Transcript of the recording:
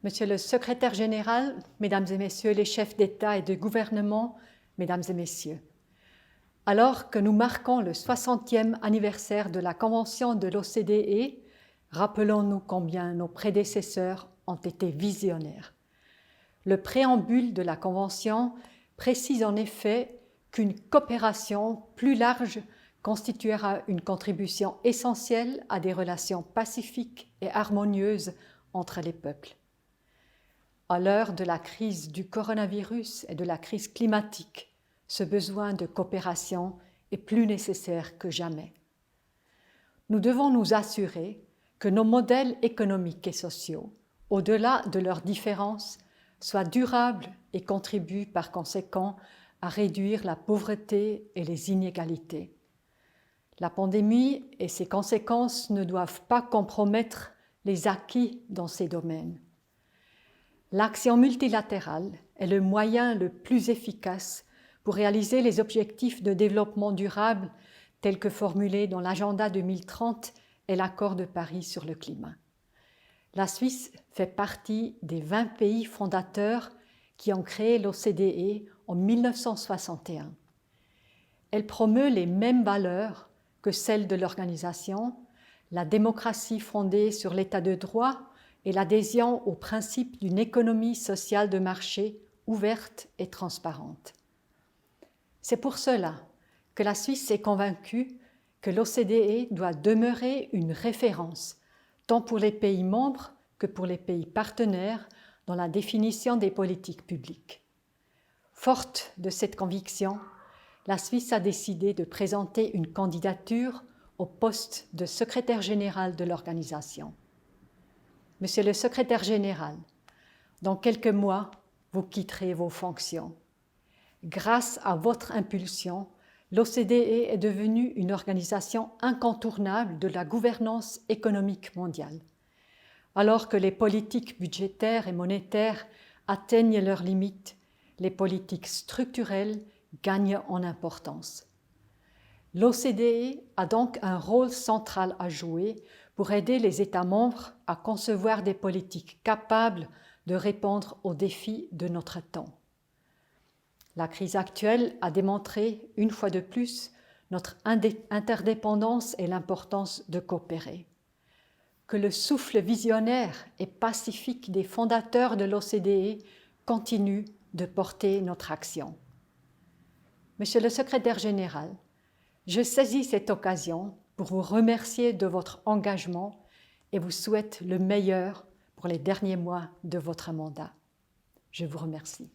Monsieur le secrétaire général, Mesdames et Messieurs les chefs d'État et de gouvernement, Mesdames et Messieurs, alors que nous marquons le 60e anniversaire de la Convention de l'OCDE, rappelons-nous combien nos prédécesseurs ont été visionnaires. Le préambule de la Convention précise en effet qu'une coopération plus large constituera une contribution essentielle à des relations pacifiques et harmonieuses entre les peuples. À l'heure de la crise du coronavirus et de la crise climatique, ce besoin de coopération est plus nécessaire que jamais. Nous devons nous assurer que nos modèles économiques et sociaux, au-delà de leurs différences, soient durables et contribuent par conséquent à réduire la pauvreté et les inégalités. La pandémie et ses conséquences ne doivent pas compromettre les acquis dans ces domaines. L'action multilatérale est le moyen le plus efficace pour réaliser les objectifs de développement durable tels que formulés dans l'agenda 2030 et l'accord de Paris sur le climat. La Suisse fait partie des 20 pays fondateurs qui ont créé l'OCDE en 1961. Elle promeut les mêmes valeurs que celles de l'organisation, la démocratie fondée sur l'état de droit et l'adhésion au principe d'une économie sociale de marché ouverte et transparente. C'est pour cela que la Suisse est convaincue que l'OCDE doit demeurer une référence, tant pour les pays membres que pour les pays partenaires, dans la définition des politiques publiques. Forte de cette conviction, la Suisse a décidé de présenter une candidature au poste de secrétaire général de l'organisation. Monsieur le secrétaire général, dans quelques mois, vous quitterez vos fonctions. Grâce à votre impulsion, l'OCDE est devenue une organisation incontournable de la gouvernance économique mondiale. Alors que les politiques budgétaires et monétaires atteignent leurs limites, les politiques structurelles gagnent en importance. L'OCDE a donc un rôle central à jouer pour aider les États membres à concevoir des politiques capables de répondre aux défis de notre temps. La crise actuelle a démontré, une fois de plus, notre interdépendance et l'importance de coopérer. Que le souffle visionnaire et pacifique des fondateurs de l'OCDE continue de porter notre action. Monsieur le secrétaire général, je saisis cette occasion pour vous remercier de votre engagement et vous souhaite le meilleur pour les derniers mois de votre mandat. Je vous remercie.